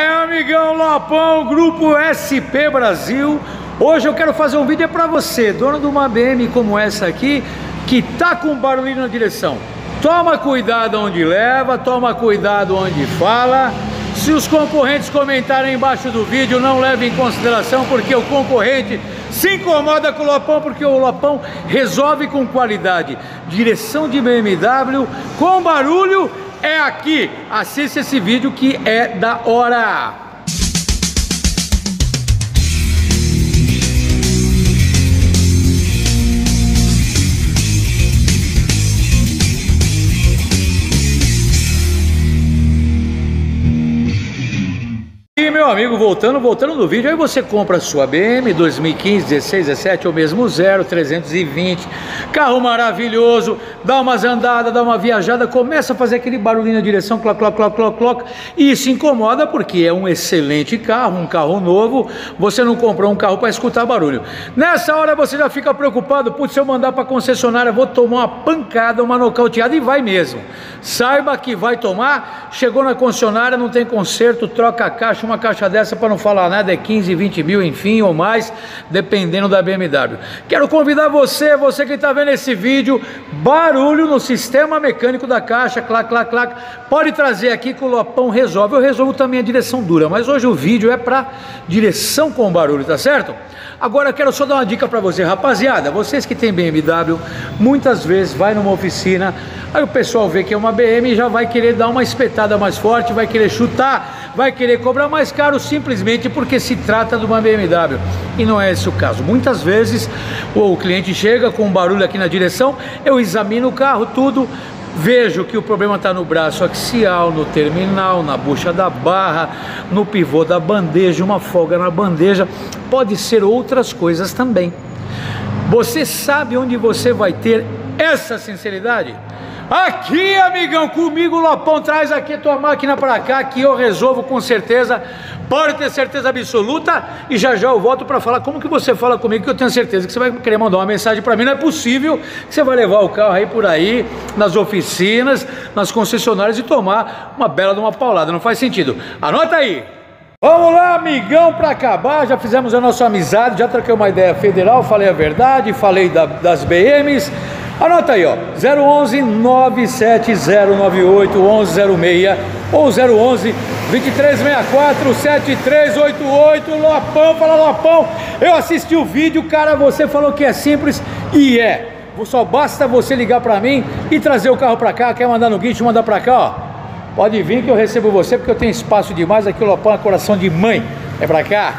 Amigão Lopão, Grupo SP Brasil. Hoje eu quero fazer um vídeo para você, dono de uma BM como essa aqui, que tá com barulhinho na direção. Toma cuidado onde leva, toma cuidado onde fala. Se os concorrentes comentarem embaixo do vídeo, não leve em consideração, porque o concorrente se incomoda com o Lopão, porque o Lopão resolve com qualidade. Direção de BMW com barulho é aqui. Assista esse vídeo que é da hora. Meu amigo, voltando no vídeo, aí você compra a sua BM 2015, 16, 17 ou mesmo 0, 320, carro maravilhoso, dá umas andadas, dá uma viajada, começa a fazer aquele barulhinho na direção, cloc, cloc, cloc, cloc, cloc, e se incomoda porque é um excelente carro, um carro novo, você não comprou um carro para escutar barulho. Nessa hora você já fica preocupado, putz, se eu mandar para a concessionária, vou tomar uma pancada, uma nocauteada, e vai mesmo. Saiba que vai tomar, chegou na concessionária, não tem conserto, troca a caixa, uma caixa dessa, para não falar nada, é 15, 20 mil, enfim, ou mais, dependendo da BMW. Quero convidar você que está vendo esse vídeo, barulho no sistema mecânico da caixa, clac, clac, clac, pode trazer aqui que o Lopão resolve. Eu resolvo também a direção dura, mas hoje o vídeo é para direção com barulho, tá certo? Agora eu quero só dar uma dica para você, rapaziada, vocês que tem BMW, muitas vezes vai numa oficina, aí o pessoal vê que é uma BM e já vai querer dar uma espetada mais forte, vai querer chutar, vai querer cobrar mais caro simplesmente porque se trata de uma BMW. E não é esse o caso. Muitas vezes o cliente chega com um barulho aqui na direção, eu examino o carro, tudo, vejo que o problema está no braço axial, no terminal, na bucha da barra, no pivô da bandeja, uma folga na bandeja, pode ser outras coisas também. Você sabe onde você vai ter essa sinceridade? Aqui, amigão, comigo, Lopão, traz aqui a tua máquina para cá que eu resolvo com certeza, pode ter certeza absoluta, e já já eu volto para falar como que você fala comigo, que eu tenho certeza que você vai querer mandar uma mensagem para mim. Não é possível que você vai levar o carro aí por aí, nas oficinas, nas concessionárias e tomar uma bela de uma paulada, não faz sentido. Anota aí! Vamos lá, amigão, para acabar, já fizemos a nossa amizade, já troquei uma ideia federal, falei a verdade, falei das BMs. Anota aí, ó, 011 97098 1106 ou 011 2364 7388. Lopão, fala Lopão, eu assisti o vídeo, cara, você falou que é simples e é. Só basta você ligar pra mim e trazer o carro pra cá, quer mandar no guincho, mandar pra cá, ó. Pode vir que eu recebo você porque eu tenho espaço demais aqui, o Lopão é coração de mãe, é pra cá.